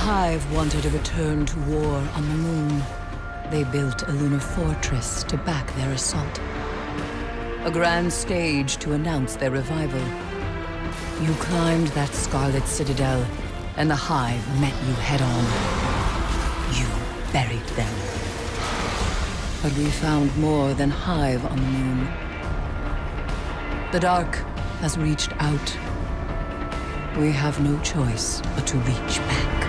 Hive wanted a return to war on the moon. They built a lunar fortress to back their assault. A grand stage to announce their revival. You climbed that Scarlet Citadel, and the Hive met you head-on. You buried them. But we found more than Hive on the moon. The Dark has reached out. We have no choice but to reach back.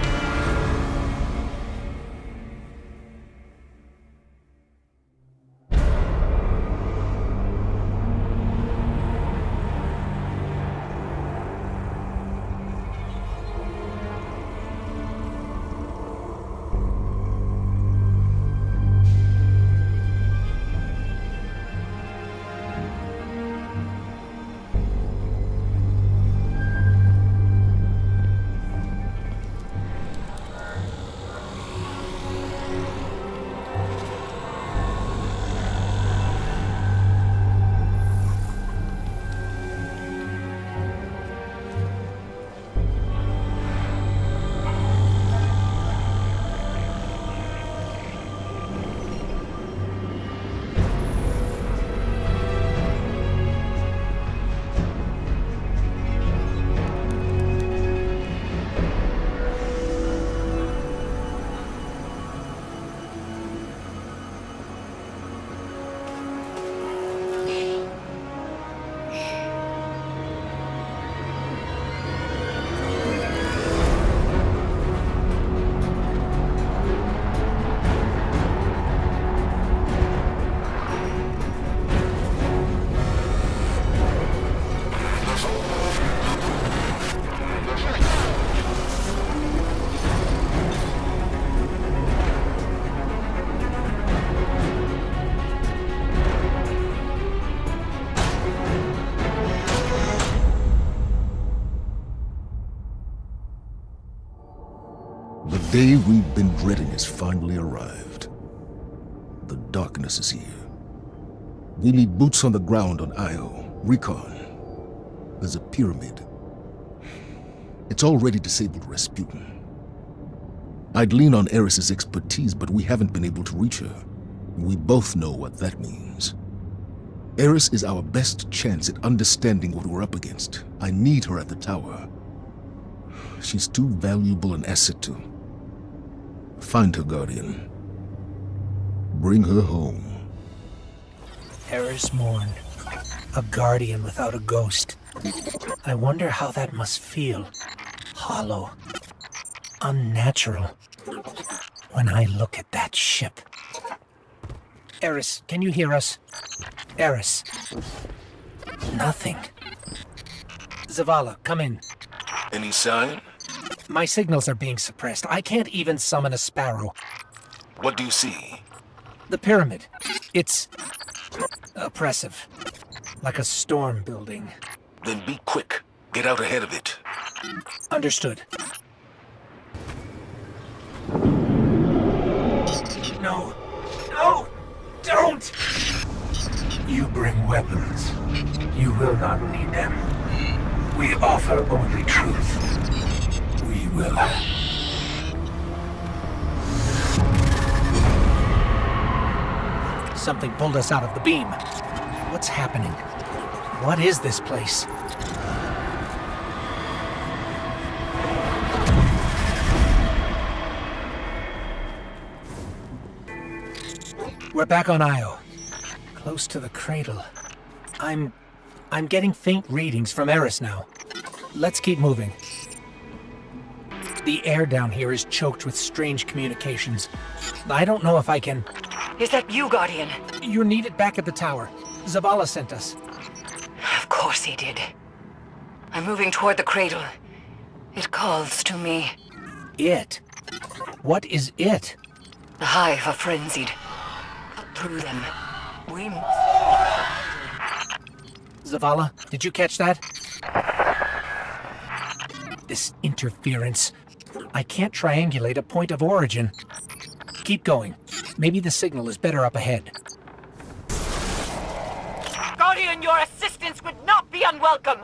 The day we've been dreading has finally arrived. The darkness is here. We need boots on the ground on Io. Recon. There's a pyramid. It's already disabled Rasputin. I'd lean on Eris's expertise, but we haven't been able to reach her. We both know what that means. Eris is our best chance at understanding what we're up against. I need her at the tower. She's too valuable an asset to... Find her, Guardian. Bring her home. Eris Morn. A guardian without a ghost. I wonder how that must feel. Hollow. Unnatural. When I look at that ship. Eris, can you hear us? Eris. Nothing. Zavala, come in. Any sign? My signals are being suppressed. I can't even summon a sparrow. What do you see? The pyramid. It's... oppressive. Like a storm building. Then be quick. Get out ahead of it. Understood. No. No! Don't! You bring weapons. You will not need them. We offer only truth. We will. Something pulled us out of the beam. What's happening? What is this place? We're back on Io. Close to the cradle. I'm getting faint readings from Eris now. Let's keep moving. The air down here is choked with strange communications. I don't know if I can... Is that you, Guardian? You're needed back at the tower. Zavala sent us. Of course he did. I'm moving toward the cradle. It calls to me. It? What is it? The Hive are frenzied. Cut through them. We must... Zavala, did you catch that? This interference. I can't triangulate a point of origin. Keep going. Maybe the signal is better up ahead. Guardian, your assistance would not be unwelcome.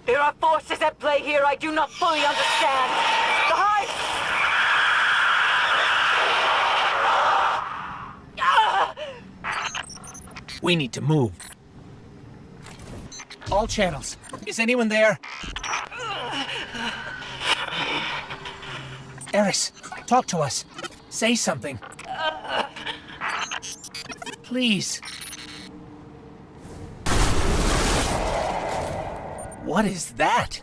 There are forces at play here I do not fully understand. The Hive We need to move. All channels. Is anyone there? Eris, talk to us. Say something. Please. What is that?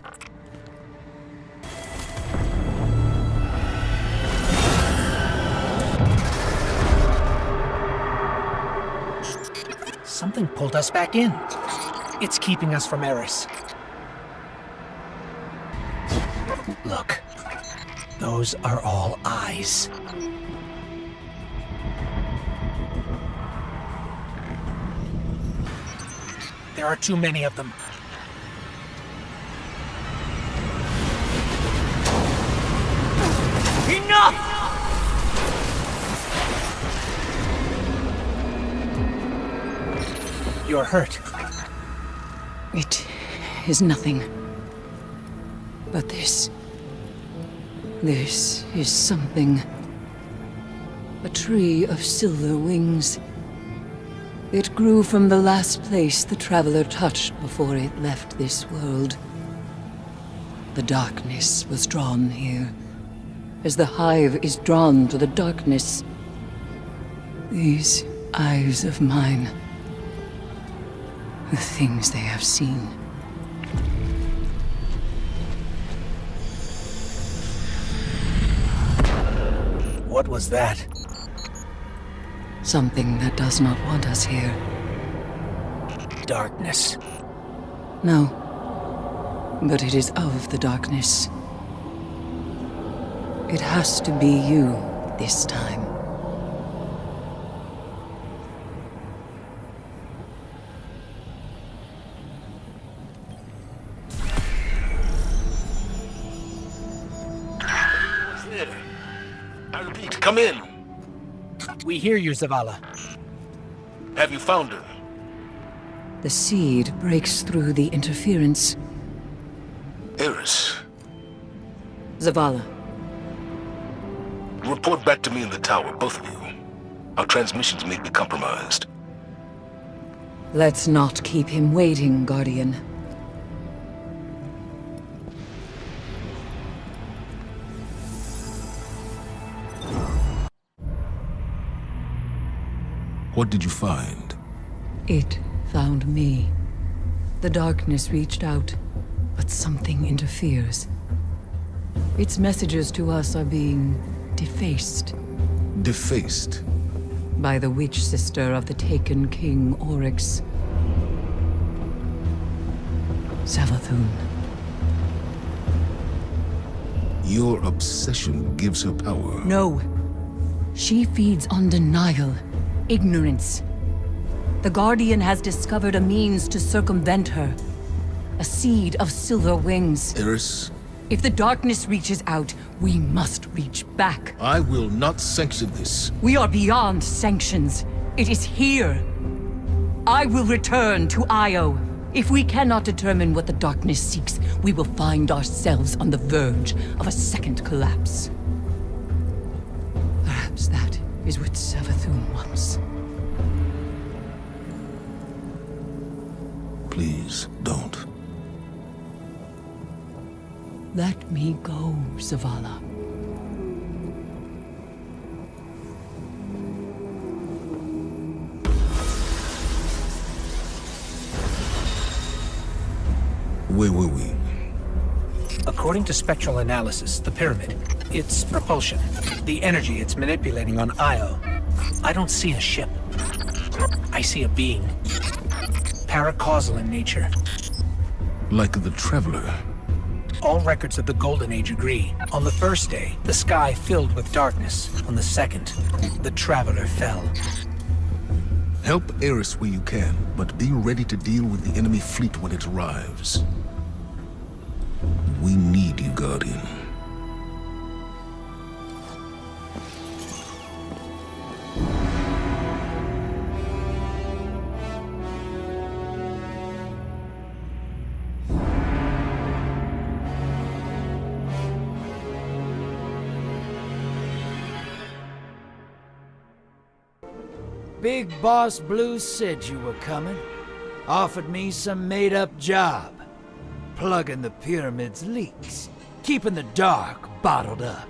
Something pulled us back in. It's keeping us from Eris. Look. Those are all eyes. There are too many of them. Enough! You're hurt. It is nothing. But this is something. A tree of silver wings. It grew from the last place the traveler touched before it left this world. The darkness was drawn here, as the hive is drawn to the darkness. These eyes of mine, the things they have seen. What was that? Something that does not want us here. Darkness. No. But it is of the darkness. It has to be you this time. I repeat, come in. We hear you, Zavala. Have you found her? The seed breaks through the interference. Eris, Zavala, report back to me in the tower, both of you. Our transmissions may be compromised. let's not keep him waiting, Guardian. What did you find? It found me. The darkness reached out, but something interferes. Its messages to us are being defaced Defaced. by the witch sister of the taken King Oryx. Savathun. Your obsession gives her power. No. She feeds on denial, ignorance. The Guardian has discovered a means to circumvent her. A seed of silver wings. Eris, If the darkness reaches out, we must reach back. I will not sanction this. We are beyond sanctions. It is here. I will return to Io. If we cannot determine what the darkness seeks, we will find ourselves on the verge of a second collapse. Perhaps that is what Savathun wants. Please, don't. Let me go, Zavala. Where were we? According to spectral analysis, the pyramid, its propulsion, the energy it's manipulating on Io. I don't see a ship. I see a being. Paracausal in nature. Like the Traveler. All records of the Golden Age agree. On the first day, the sky filled with darkness. On the second, the Traveler fell. Help Eris where you can, but be ready to deal with the enemy fleet when it arrives. We need you, Guardian. Big Boss Blue said you were coming. Offered me some made-up job. Plugging the pyramid's leaks. Keeping the dark bottled up.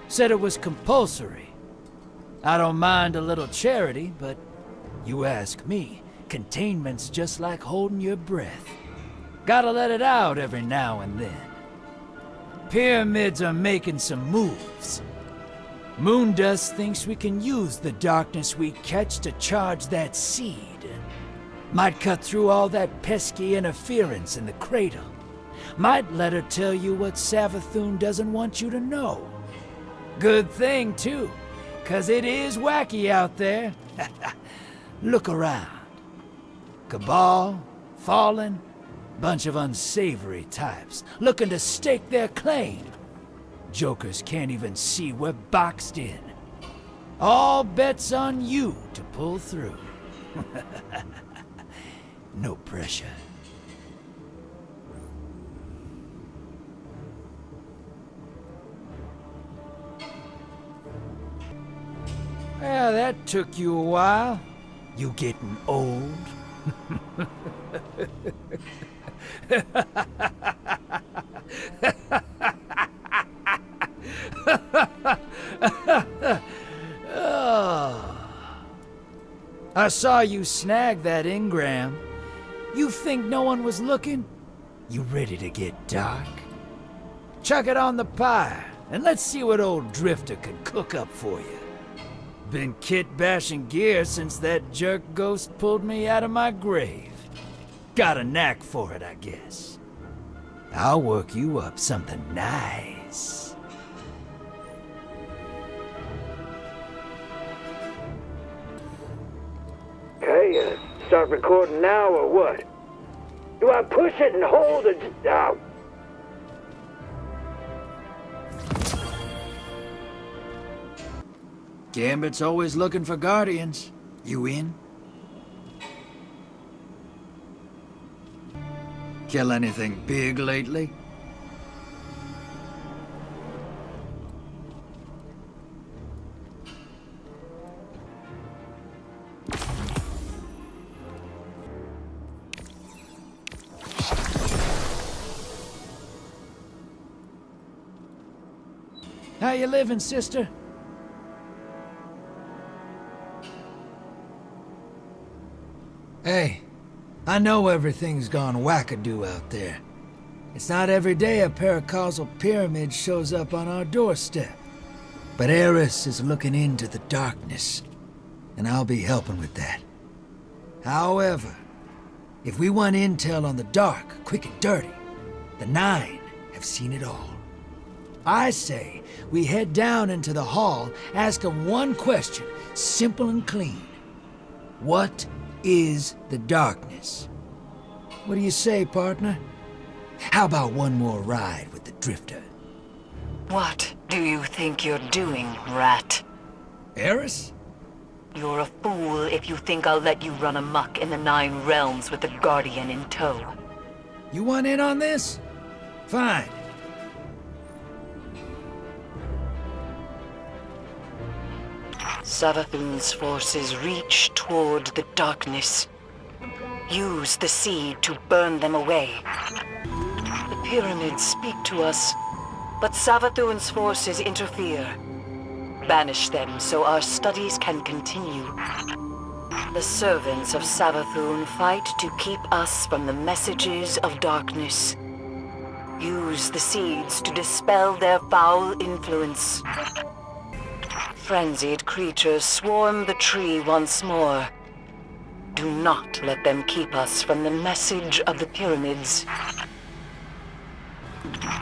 Said it was compulsory. I don't mind a little charity, but you ask me, containment's just like holding your breath. Gotta let it out every now and then. Pyramids are making some moves. Moondust thinks we can use the darkness we catch to charge that seed. Might cut through all that pesky interference in the cradle. Might let her tell you what Savathun doesn't want you to know. Good thing, too, 'cause it is wacky out there. Look around. Cabal, Fallen, bunch of unsavory types, looking to stake their claim. Jokers can't even see we're boxed in. All bets on you to pull through. No pressure. Yeah, that took you a while. You getting old? Oh. I saw you snag that engram. You think no one was looking? You ready to get dark? Chuck it on the pyre, and let's see what old Drifter can cook up for you. Been kit-bashing gear since that jerk ghost pulled me out of my grave. Got a knack for it, I guess. I'll work you up something nice. Okay, start recording now or what? Do I push it and hold it? Oh. Gambit's always looking for guardians. You in? Kill anything big lately? How you living, sister? Hey, I know everything's gone wackadoo out there. It's not every day a paracausal pyramid shows up on our doorstep. But Eris is looking into the darkness, and I'll be helping with that. However, if we want intel on the dark, quick and dirty, the Nine have seen it all. I say we head down into the hall, ask them one question, simple and clean. What is the darkness? What do you say, partner? How about one more ride with the Drifter? What do you think you're doing, rat? Eris? You're a fool if you think I'll let you run amok in the Nine Realms with the Guardian in tow. You want in on this? Fine. Savathun's forces reach toward the darkness. Use the seed to burn them away. The pyramids speak to us, but Savathun's forces interfere. Banish them so our studies can continue. The servants of Savathun fight to keep us from the messages of darkness. Use the seeds to dispel their foul influence. Frenzied creatures swarm the tree once more. Do not let them keep us from the message of the pyramids.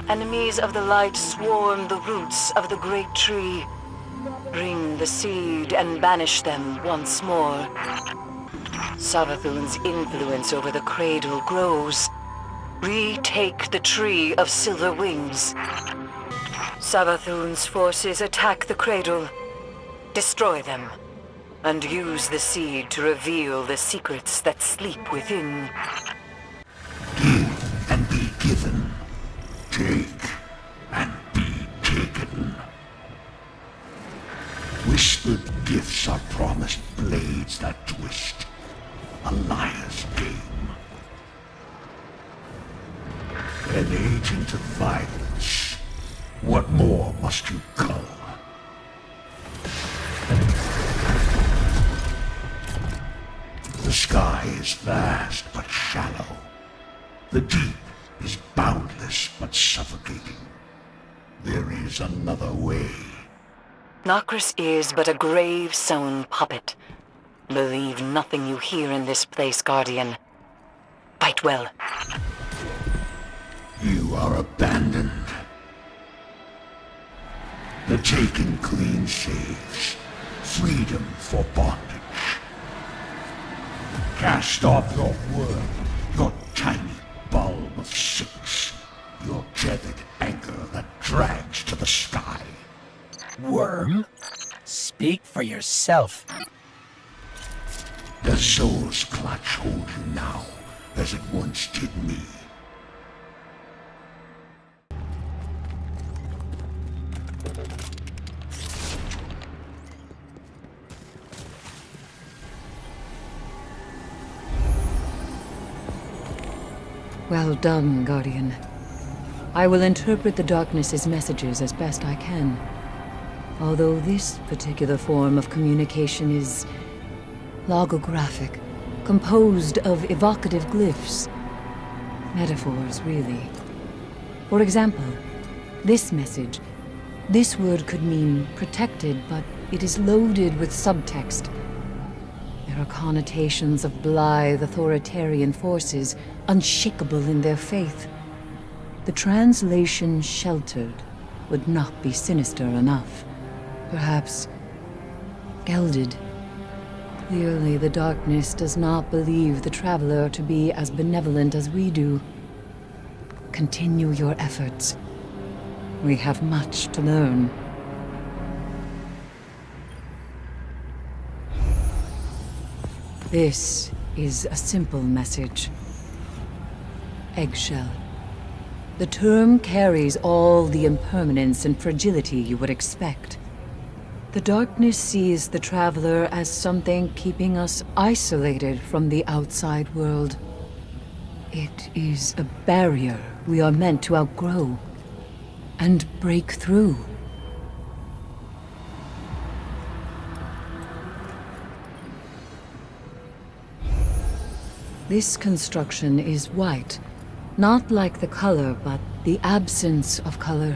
Enemies of the light swarm the roots of the great tree. Bring the seed and banish them once more. Savathun's influence over the cradle grows. Retake the tree of silver wings. Savathun's forces attack the cradle. Destroy them, and use the seed to reveal the secrets that sleep within. Give and be given. Take and be Whispered gifts are promised blades that raging to violence. What more must you cull? The sky is vast but shallow. The deep is boundless but suffocating. There is another way. Nokris is but a grave-sown puppet. Believe nothing you hear in this place, Guardian. Fight well. You are abandoned. The Taken clean saves. Freedom for bondage. Cast off your worm, your tiny bulb of six, your tethered anchor that drags to the sky. Worm? Speak for yourself. The soul's clutch holds you now, as it once did me. Well done, Guardian. I will interpret the darkness's messages as best I can. Although this particular form of communication is logographic, composed of evocative glyphs. Metaphors, really. For example, this message. This word could mean protected, but it is loaded with subtext. There are connotations of blithe authoritarian forces, unshakable in their faith. The translation sheltered would not be sinister enough. Perhaps gelded. Clearly, the darkness does not believe the Traveler to be as benevolent as we do. Continue your efforts. We have much to learn. This is a simple message. Eggshell. The term carries all the impermanence and fragility you would expect. The darkness sees the Traveler as something keeping us isolated from the outside world. It is a barrier we are meant to outgrow and break through. This construction is white, not like the color, but the absence of color.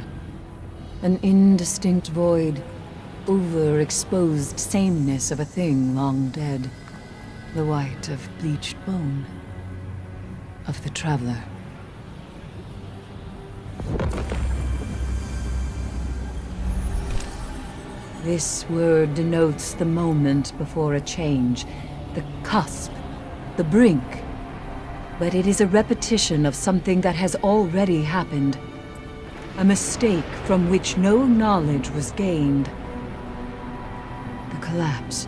An indistinct void, overexposed sameness of a thing long dead. The white of bleached bone. Of the Traveler. This word denotes the moment before a change, the cusp, the brink. But it is a repetition of something that has already happened. A mistake from which no knowledge was gained. The collapse.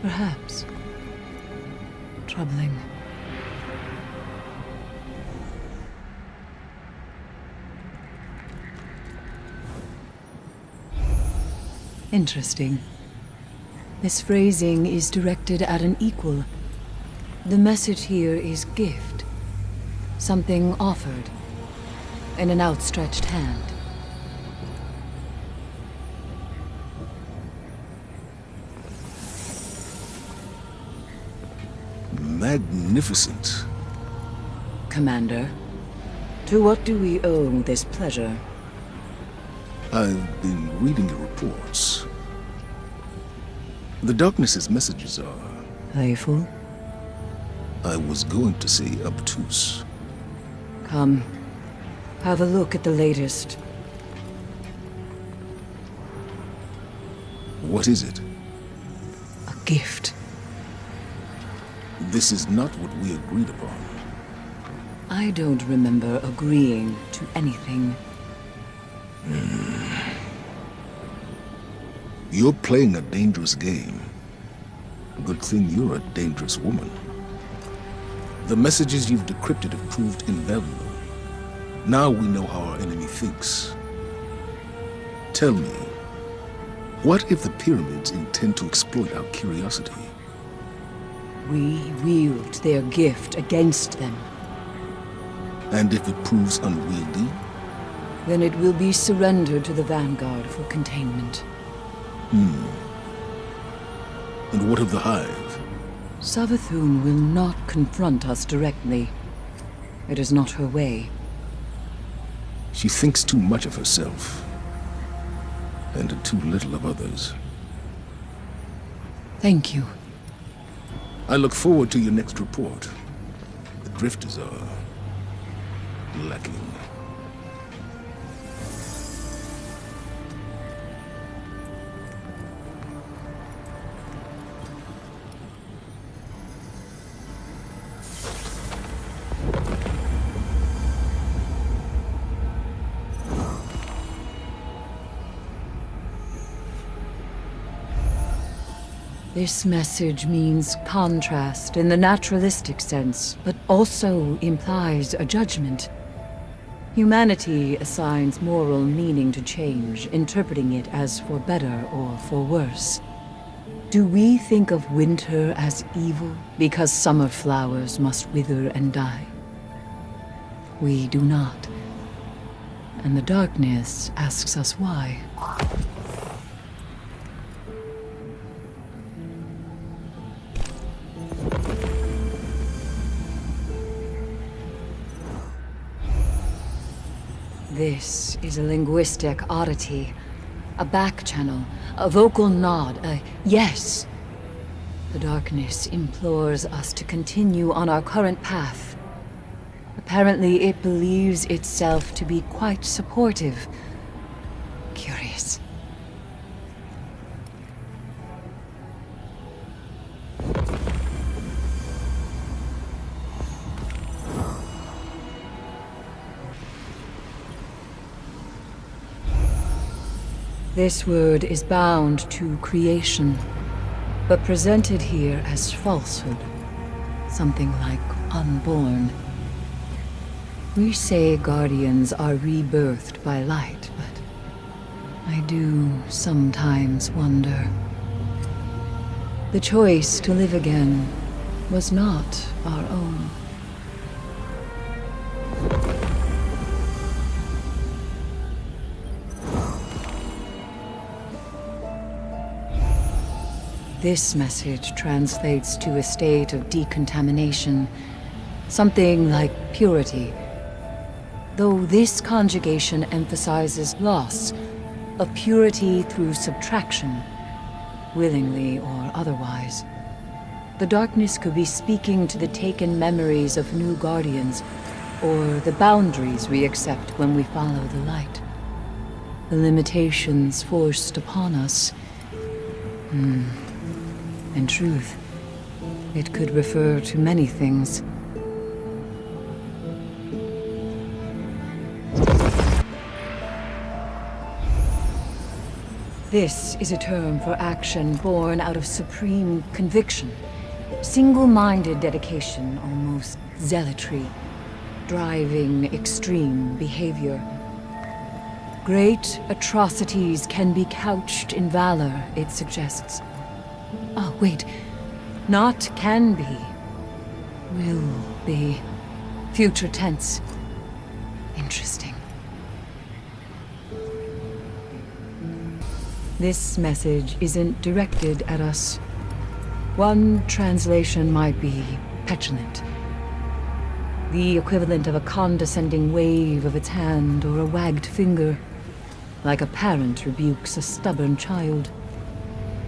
Perhaps. Troubling. Interesting. This phrasing is directed at an equal. The message here is gift. Something offered. In an outstretched hand. Magnificent. Commander, to what do we owe this pleasure? I've been reading your reports. The darkness's messages are, Playful? I was going to say, obtuse. Come. Have a look at the latest. What is it? A gift. This is not what we agreed upon. I don't remember agreeing to anything. You're playing a dangerous game. Good thing you're a dangerous woman. The messages you've decrypted have proved invaluable. Now we know how our enemy thinks. Tell me, what if the pyramids intend to exploit our curiosity? We wield their gift against them. And if it proves unwieldy? Then it will be surrendered to the Vanguard for containment. And what of the Hive? Savathun will not confront us directly. It is not her way. She thinks too much of herself. And too little of others. Thank you. I look forward to your next report. The Drifters are lacking. This message means contrast in the naturalistic sense, but also implies a judgment. Humanity assigns moral meaning to change, interpreting it as for better or for worse. Do we think of winter as evil because summer flowers must wither and die? We do not. And the darkness asks us why. This is a linguistic oddity, a back channel, a vocal nod, a yes. The darkness implores us to continue on our current path. Apparently, it believes itself to be quite supportive. Curious. This word is bound to creation, but presented here as falsehood. Something like unborn. We say guardians are rebirthed by light, but I do sometimes wonder. The choice to live again was not our own. This message translates to a state of decontamination, something like purity. Though this conjugation emphasizes loss of purity through subtraction, willingly or otherwise. The darkness could be speaking to the taken memories of new guardians, or the boundaries we accept when we follow the light. The limitations forced upon us. In truth, it could refer to many things. This is a term for action born out of supreme conviction, single-minded dedication, almost zealotry, driving extreme behavior. Great atrocities can be couched in valor, it suggests. Oh, wait. Not can be. Will be. Future tense. Interesting. This message isn't directed at us. One translation might be petulant. The equivalent of a condescending wave of its hand or a wagged finger, like a parent rebukes a stubborn child.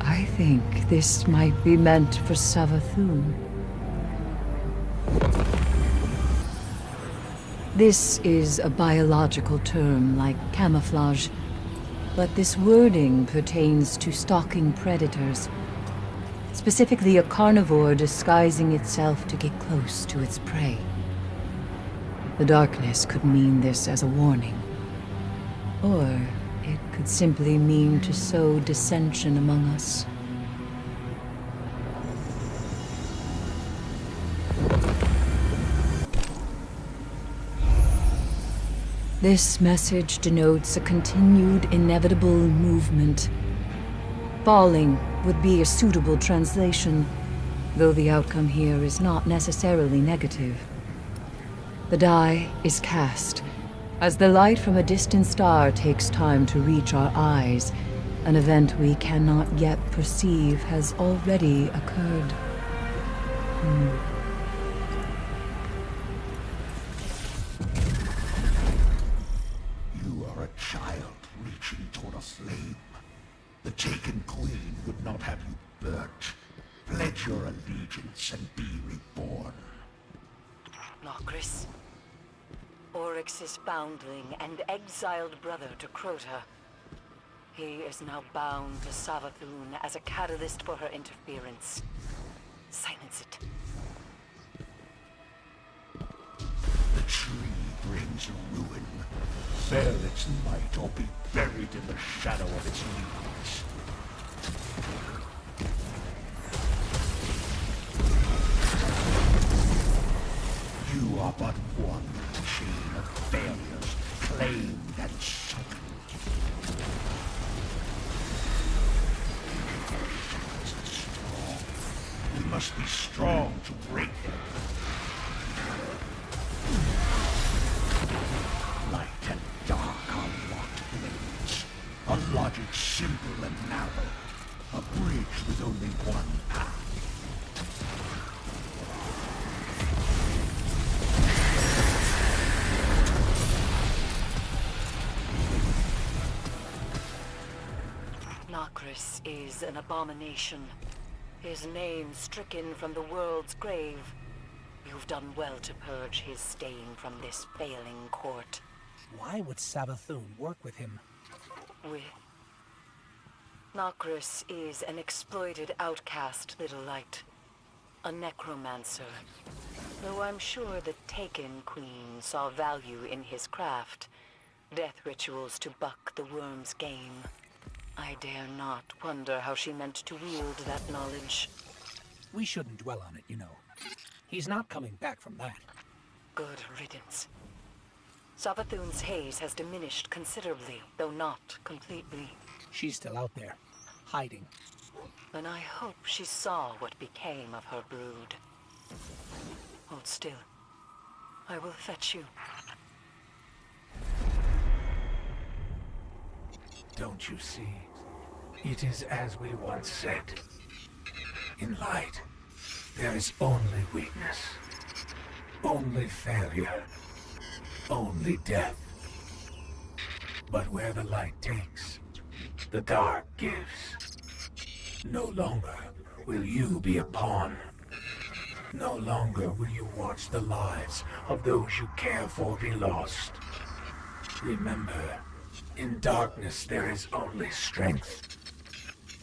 I think this might be meant for Savathun. This is a biological term like camouflage, but this wording pertains to stalking predators, specifically a carnivore disguising itself to get close to its prey. The darkness could mean this as a warning, or it could simply mean to sow dissension among us. This message denotes a continued, inevitable movement. Falling would be a suitable translation, though the outcome here is not necessarily negative. The die is cast. As the light from a distant star takes time to reach our eyes, an event we cannot yet perceive has already occurred. You are a child reaching toward a flame. The Taken Queen would not have you burnt. Pledge your allegiance and be reborn. Nokris, Oryx's foundling and exiled brother to Crota. He is now bound to Savathun as a catalyst for her interference. Silence it. The tree brings ruin. Bear its might or be buried in the shadow of its leaves. You are but one chain of failures, claimed and sunken. Strong. We must be strong to break them. Light and dark are locked blades. A logic simple and narrow. A bridge with only one path. Nokris is an abomination. His name stricken from the world's grave. You've done well to purge his stain from this failing court. Why would Savathun work with him? Nokris is an exploited outcast, Little Light. A necromancer. Though I'm sure the Taken Queen saw value in his craft. Death rituals to buck the worm's game. I dare not wonder how she meant to wield that knowledge. We shouldn't dwell on it, you know. He's not coming back from that. Good riddance. Savathun's haze has diminished considerably, though not completely. She's still out there, hiding. And I hope she saw what became of her brood. Hold still. I will fetch you. Don't you see? It is as we once said. In light, there is only weakness. Only failure. Only death. But where the light takes, the dark gives. No longer will you be a pawn. No longer will you watch the lives of those you care for be lost. Remember, in darkness there is only strength.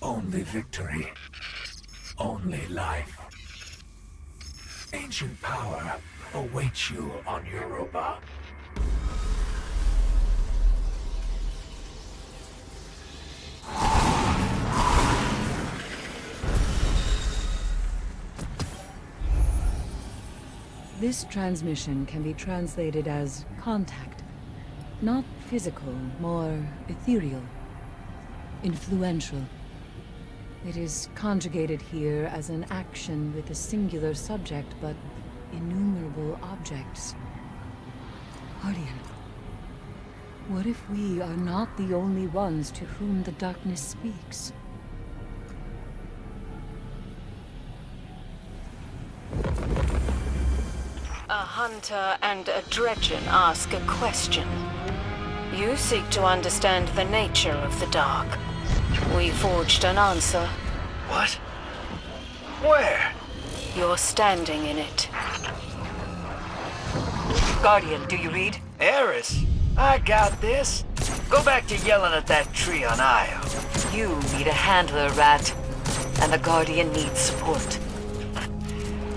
Only victory. Only life. Ancient power awaits you on Europa. This transmission can be translated as contact. Not physical, more ethereal. Influential. It is conjugated here as an action with a singular subject, but innumerable objects. Guardian, what if we are not the only ones to whom the darkness speaks? A hunter and a dredgen ask a question. You seek to understand the nature of the dark. We forged an answer. What? Where? You're standing in it. Guardian, do you read? Eris, I got this. Go back to yelling at that tree on Io. You need a handler, Rat. And the Guardian needs support.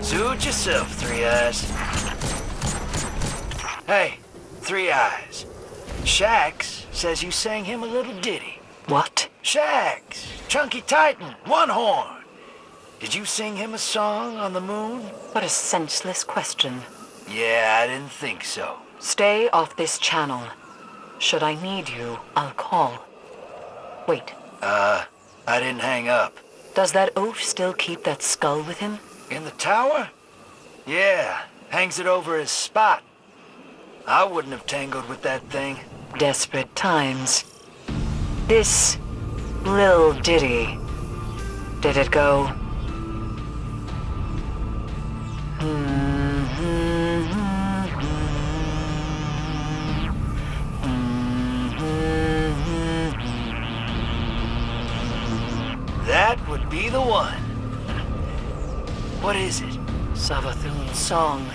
Suit yourself, Three Eyes. Hey, Three Eyes. Shax says you sang him a little ditty. What? Shax, Chunky Titan, One Horn. Did you sing him a song on the moon? What a senseless question. Yeah, I didn't think so. Stay off this channel. Should I need you, I'll call. Wait, I didn't hang up. does that oaf still keep that skull with him? In the tower? Yeah, hangs it over his spot. I wouldn't have tangled with that thing. Desperate times. This Lil Diddy, did it go? That would be the one. What is it? Savathun's song.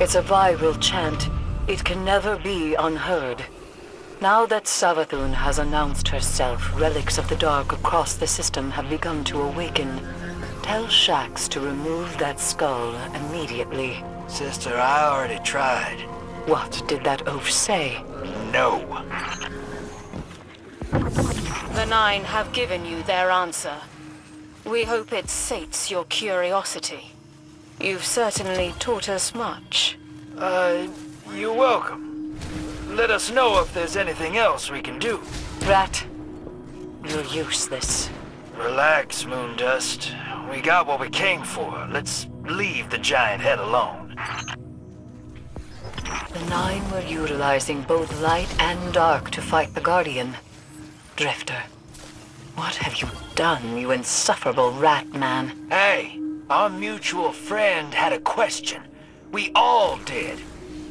It's a viral chant. It can never be unheard. Now that Savathun has announced herself, relics of the dark across the system have begun to awaken. Tell Shax to remove that skull immediately. Sister, I already tried. What did that oaf say? No. The Nine have given you their answer. We hope it sates your curiosity. You've certainly taught us much. You're welcome. Let us know if there's anything else we can do. Rat, you're useless. Relax, Moondust. We got what we came for. Let's leave the giant head alone. The Nine were utilizing both light and dark to fight the Guardian. Drifter, what have you done, you insufferable rat man? Hey, our mutual friend had a question. We all did.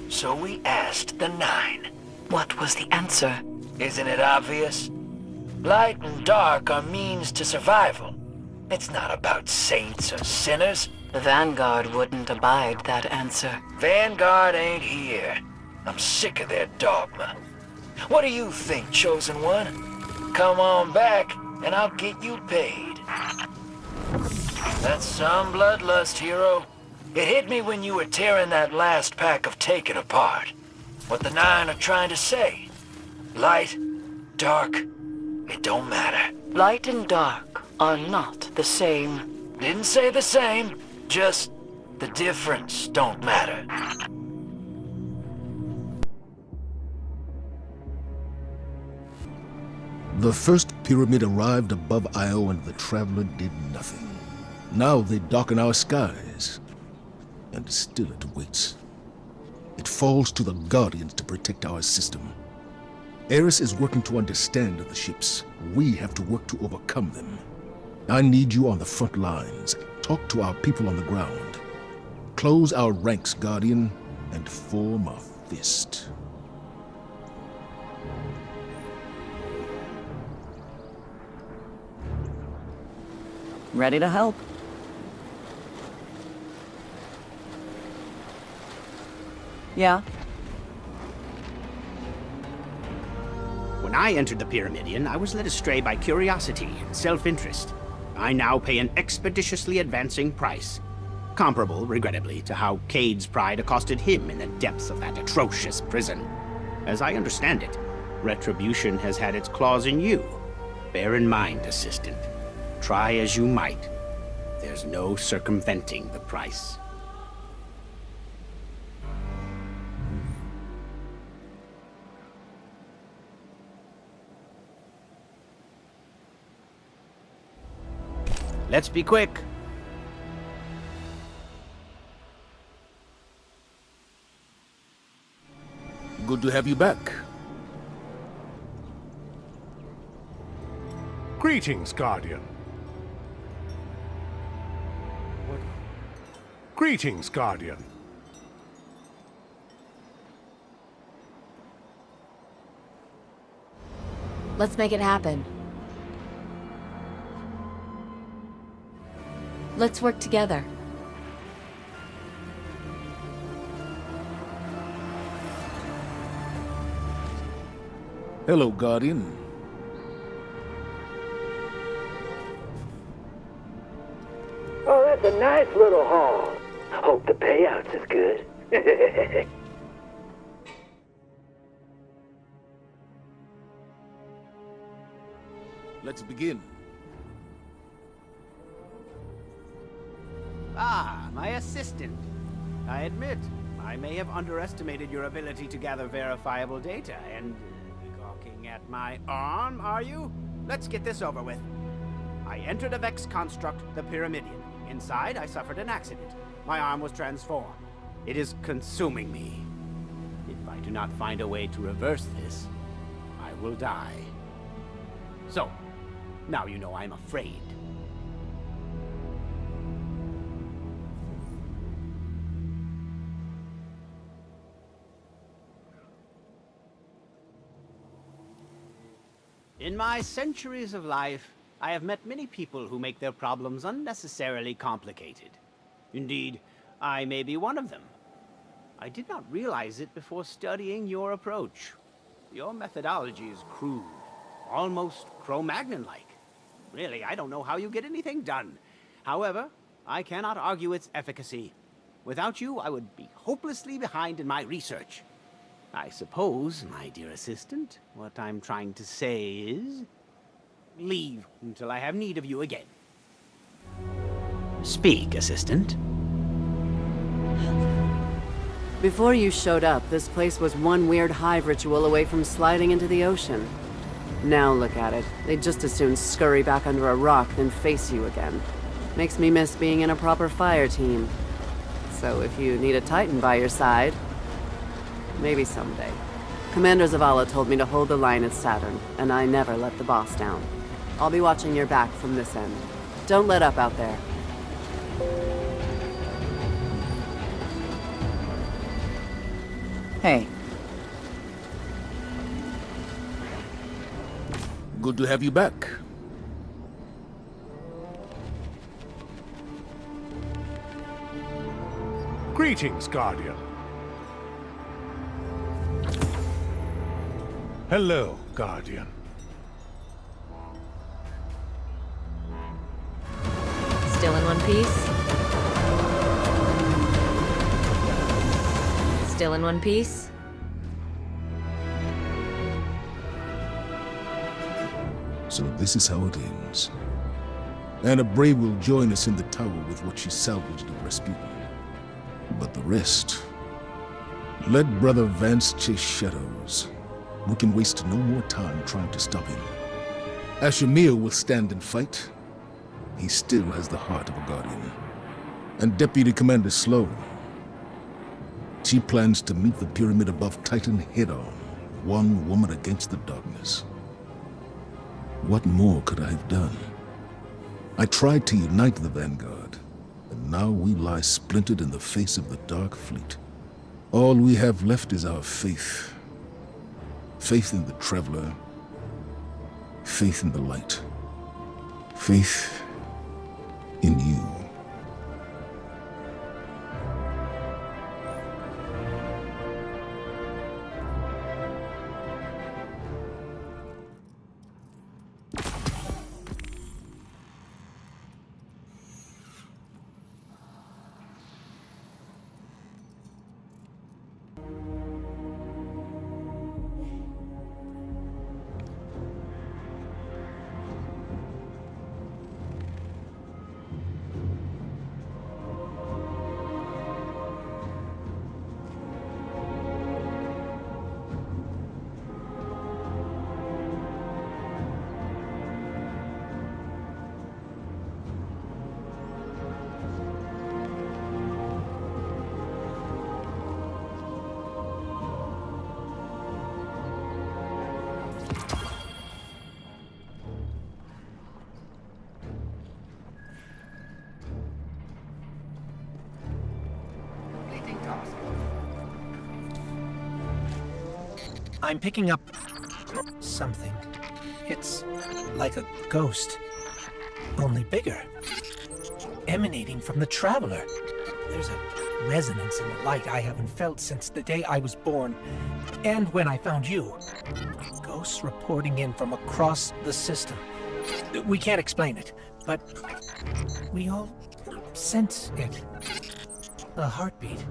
So we asked the Nine. What was the answer? Isn't it obvious? Light and dark are means to survival. It's not about saints or sinners. The Vanguard wouldn't abide that answer. Vanguard ain't here. I'm sick of their dogma. What do you think, Chosen One? Come on back, and I'll get you paid. That's some bloodlust, hero. It hit me when you were tearing that last pack of Taken apart. What the Nine are trying to say. Light, dark, it don't matter. Light and dark are not the same. Didn't say the same, just the difference don't matter. The first pyramid arrived above Io and the Traveler did nothing. Now they darken our skies. And still it waits. It falls to the Guardians to protect our system. Eris is working to understand the ships. We have to work to overcome them. I need you on the front lines. Talk to our people on the ground. Close our ranks, Guardian, and form a fist. Ready to help. Yeah? When I entered the Pyramidion, I was led astray by curiosity and self-interest. I now pay an expeditiously advancing price. Comparable, regrettably, to how Cade's pride accosted him in the depths of that atrocious prison. As I understand it, retribution has had its claws in you. Bear in mind, Assistant, try as you might, there's no circumventing the price. Let's be quick. Good to have you back. Greetings, Guardian. Greetings, Guardian. Let's make it happen. Let's work together. Hello, Guardian. Oh, that's a nice little haul. Hope the payout's as good. Let's begin. Ah, my assistant. I admit, I may have underestimated your ability to gather verifiable data, and gawking at my arm, are you? Let's get this over with. I entered a Vex construct, the Pyramidion. Inside, I suffered an accident. My arm was transformed. It is consuming me. If I do not find a way to reverse this, I will die. So, now you know I'm afraid. In my centuries of life, I have met many people who make their problems unnecessarily complicated. Indeed, I may be one of them. I did not realize it before studying your approach. Your methodology is crude, almost Cro-Magnon-like. Really, I don't know how you get anything done. However, I cannot argue its efficacy. Without you, I would be hopelessly behind in my research. I suppose, my dear assistant, what I'm trying to say is... leave until I have need of you again. Speak, assistant. Before you showed up, this place was one weird hive ritual away from sliding into the ocean. Now look at it. They'd just as soon scurry back under a rock than face you again. Makes me miss being in a proper fire team. So if you need a Titan by your side, maybe someday. Commander Zavala told me to hold the line at Saturn, and I never let the boss down. I'll be watching your back from this end. Don't let up out there. Hey. Good to have you back. Greetings, Guardian. Hello, Guardian. Still in one piece? Still in one piece? So this is how it ends. Anna Bray will join us in the tower with what she salvaged of Rasputin. But the rest... let Brother Vance chase shadows. We can waste no more time trying to stop him. Ashamir will stand and fight. He still has the heart of a Guardian. And Deputy Commander Sloan. She plans to meet the pyramid above Titan head-on, one woman against the darkness. What more could I have done? I tried to unite the Vanguard, and now we lie splintered in the face of the Dark Fleet. All we have left is our faith. Faith in the Traveler. Faith in the light. Faith in you. I'm picking up something. It's like a ghost, only bigger, emanating from the Traveler. There's a resonance in the light I haven't felt since the day I was born, and when I found you. Ghosts reporting in from across the system. We can't explain it, but we all sense it. A heartbeat.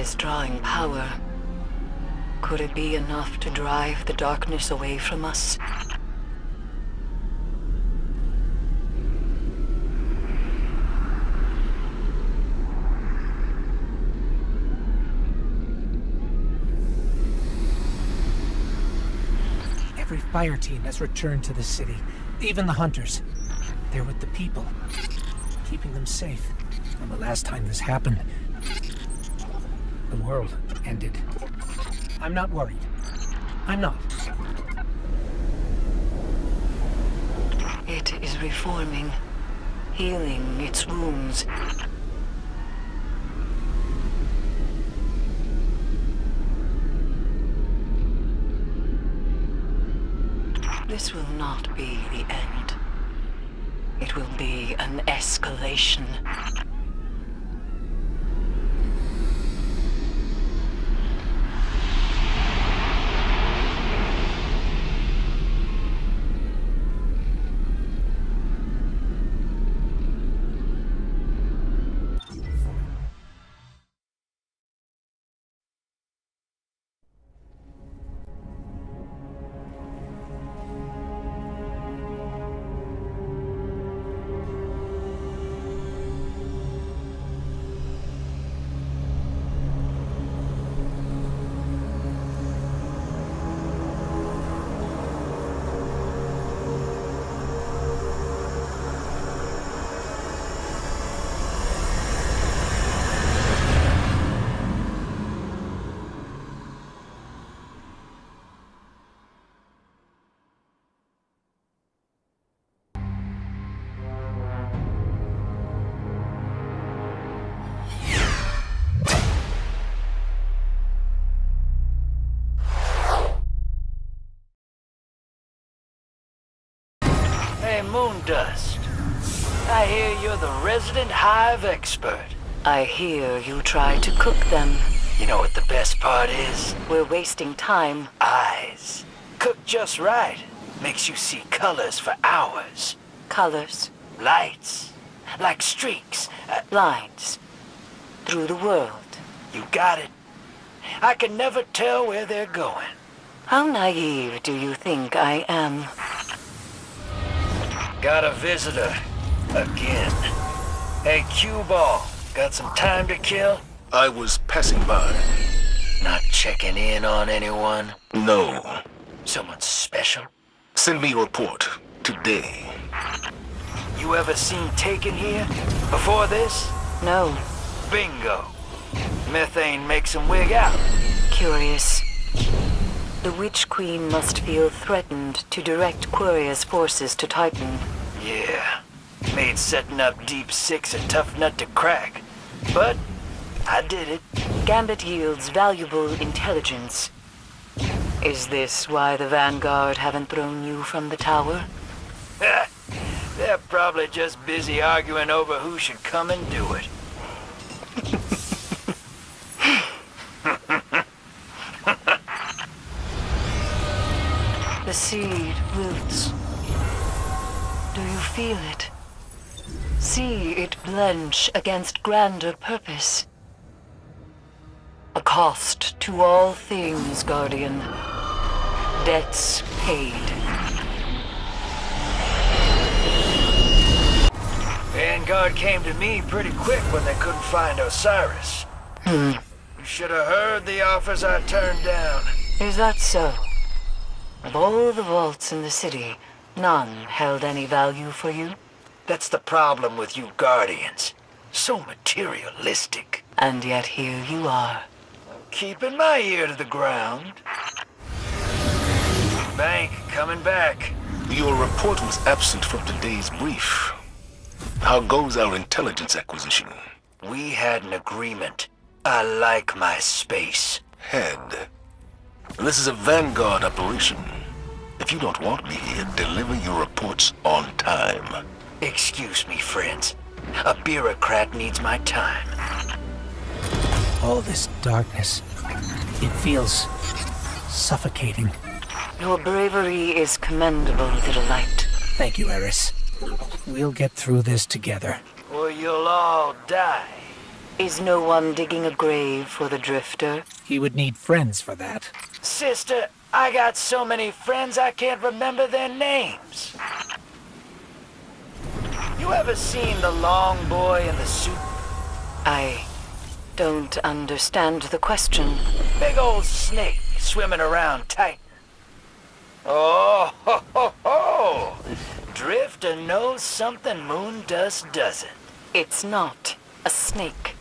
is drawing power. Could it be enough to drive the darkness away from us? Every fire team has returned to the city. Even the hunters. They're with the people, keeping them safe. When the last time this happened, the world ended. I'm not worried. I'm not. It is reforming, healing its wounds. This will not be the end. It will be an escalation. Hey, Moondust. I hear you're the resident hive expert. I hear you try to cook them. You know what the best part is? We're wasting time. Eyes. Cooked just right. Makes you see colors for hours. Colors, Lights. Like streaks. lines, through the world. You got it. I can never tell where they're going. How naive do you think I am? Got a visitor. Again. Hey, Cue Ball. Got some time to kill? I was passing by. Not checking in on anyone? No. Someone special? Send me a report. Today. You ever seen Taken here? Before this? No. Bingo. Methane makes him wig out. Curious. The Witch Queen must feel threatened to direct Queria's forces to Titan. Yeah. Made setting up Deep Six a tough nut to crack. But I did it. Gambit yields valuable intelligence. Is this why the Vanguard haven't thrown you from the tower? They're probably just busy arguing over who should come and do it. The seed wilts. Do you feel it? See it blench against grander purpose. A cost to all things, Guardian. Debts paid. Vanguard came to me pretty quick when they couldn't find Osiris. You should have heard the offers I turned down. Is that so? Of all the vaults in the city, none held any value for you? That's the problem with you Guardians. So materialistic. And yet here you are. Keeping my ear to the ground. Bank coming back. Your report was absent from today's brief. How goes our intelligence acquisition? We had an agreement. I like my space. Had. This is a Vanguard operation. If you don't want me here, deliver your reports on time. Excuse me, friends. A bureaucrat needs my time. All this darkness, it feels suffocating. Your bravery is commendable, little light. Thank you, Eris. We'll get through this together. Or you'll all die. Is no one digging a grave for the Drifter? He would need friends for that. Sister, I got so many friends I can't remember their names. You ever seen the long boy in the suit? I don't understand the question. Big old snake swimming around tight. Oh, ho, ho, ho! Drifter knows something Moondust doesn't. It's not a snake.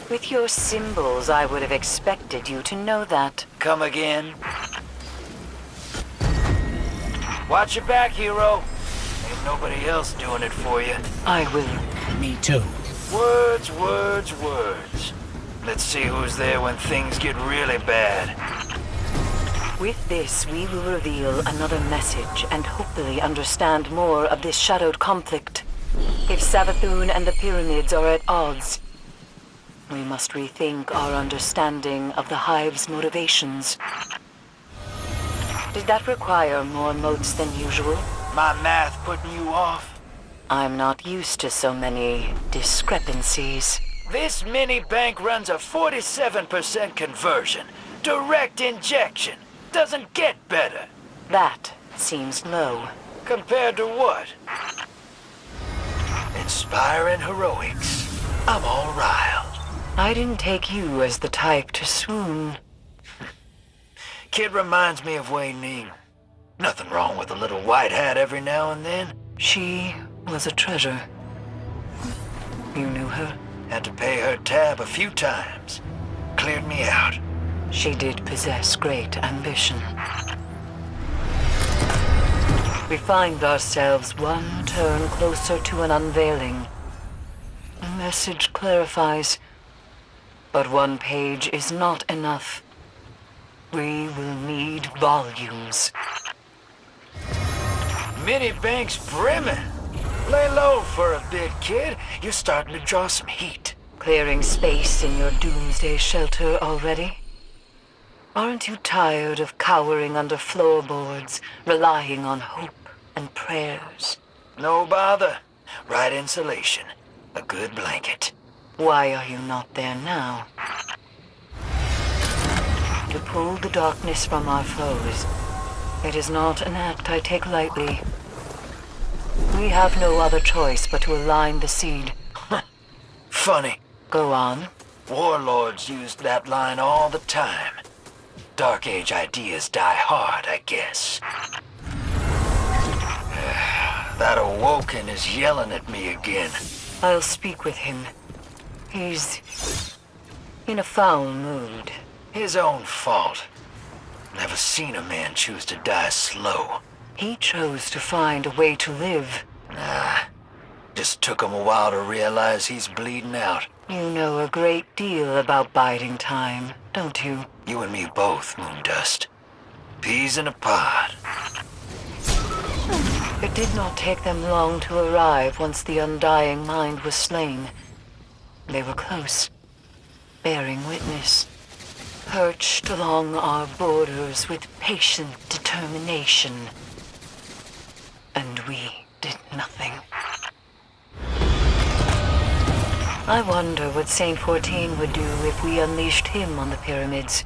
With your symbols, I would have expected you to know that. Come again. Watch your back, hero. Ain't nobody else doing it for you. I will. Me too. Words, words, words. Let's see who's there when things get really bad. With this, we will reveal another message and hopefully understand more of this shadowed conflict. If Savathun and the pyramids are at odds, we must rethink our understanding of the Hive's motivations. Did that require more motes than usual? My math putting you off? I'm not used to so many discrepancies. This mini bank runs a 47% conversion. Direct injection. Doesn't get better. That seems low. Compared to what? Inspiring heroics. I'm all riled. I didn't take you as the type to swoon. Kid reminds me of Wei Ning. Nothing wrong with a little white hat every now and then. She was a treasure. You knew her? Had to pay her tab a few times. Cleared me out. She did possess great ambition. We find ourselves one turn closer to an unveiling. The message clarifies, but one page is not enough. We will need volumes. Mini bank's brimming. Lay low for a bit, kid. You're starting to draw some heat. Clearing space in your doomsday shelter already? Aren't you tired of cowering under floorboards, relying on hope and prayers? No bother. Right insulation. A good blanket. Why are you not there now? To pull the darkness from our foes. It is not an act I take lightly. We have no other choice but to align the seed. Funny. Go on. Warlords used that line all the time. Dark Age ideas die hard, I guess. That Awoken is yelling at me again. I'll speak with him. He's in a foul mood. His own fault. Never seen a man choose to die slow. He chose to find a way to live. Nah. Just took him a while to realize he's bleeding out. You know a great deal about biding time, don't you? You and me both, Moondust. Peas in a pod. It did not take them long to arrive once the undying mind was slain. They were close, bearing witness. Perched along our borders with patient determination. And we did nothing. I wonder what Saint 14 would do if we unleashed him on the pyramids.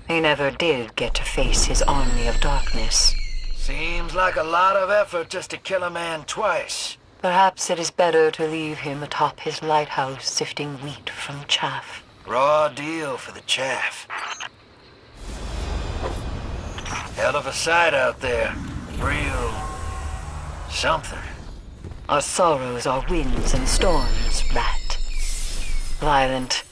He never did get to face his army of darkness. Seems like a lot of effort just to kill a man twice. Perhaps it is better to leave him atop his lighthouse sifting wheat from chaff. Raw deal for the chaff. Hell of a sight out there. Real... something. Our sorrows are winds and storms, Rat. Violent,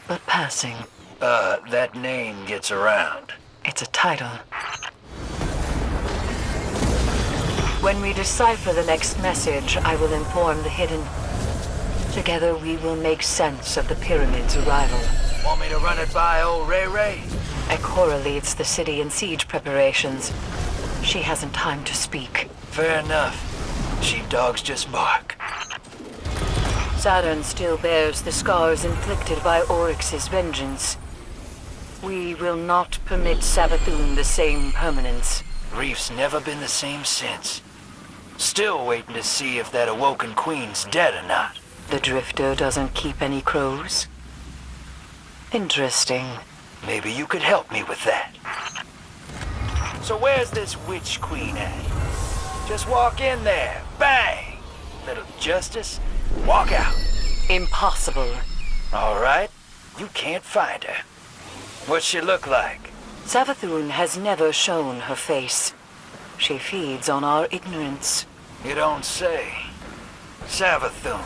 but passing. That name gets around. It's a title. When we decipher the next message, I will inform the Hidden. Together we will make sense of the pyramid's arrival. Want me to run it by old Ray Ray? Ikora leads the city in siege preparations. She hasn't time to speak. Fair enough. Sheepdogs just bark. Saturn still bears the scars inflicted by Oryx's vengeance. We will not permit Savathun the same permanence. Reef's never been the same since. Still waiting to see if that Awoken Queen's dead or not. The Drifter doesn't keep any crows? Interesting. Maybe you could help me with that. So where's this witch queen at? Just walk in there. Bang! Little justice. Walk out. Impossible. All right. You can't find her. What's she look like? Savathun has never shown her face. She feeds on our ignorance. You don't say. Savathun.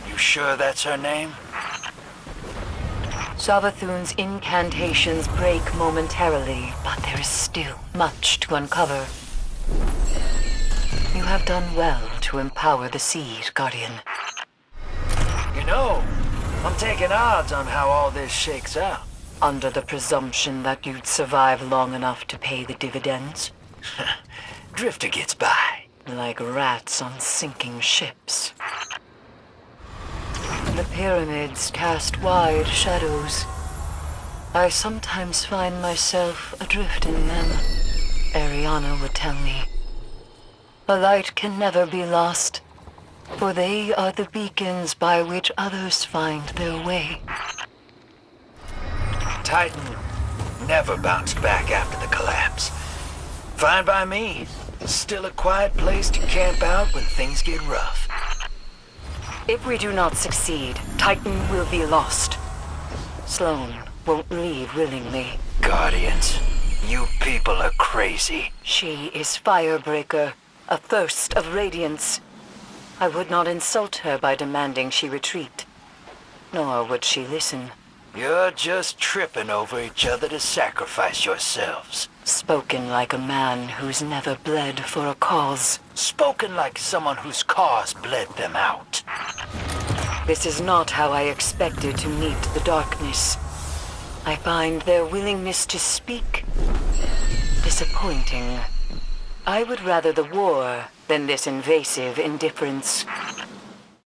You sure that's her name? Savathun's incantations break momentarily, but there is still much to uncover. You have done well to empower the seed, Guardian. You know, I'm taking odds on how all this shakes out. Under the presumption that you'd survive long enough to pay the dividends. Drifter gets by. Like rats on sinking ships. The pyramids cast wide shadows. I sometimes find myself adrift in them. Ariana would tell me. A light can never be lost, for they are the beacons by which others find their way. Titan never bounced back after the collapse. Fine by me. Still a quiet place to camp out when things get rough. If we do not succeed, Titan will be lost. Sloane won't leave willingly. Guardians, you people are crazy. She is Firebreaker, a thirst of radiance. I would not insult her by demanding she retreat. Nor would she listen. You're just tripping over each other to sacrifice yourselves. Spoken like a man who's never bled for a cause. Spoken like someone whose cause bled them out. This is not how I expected to meet the darkness. I find their willingness to speak disappointing. I would rather the war than this invasive indifference.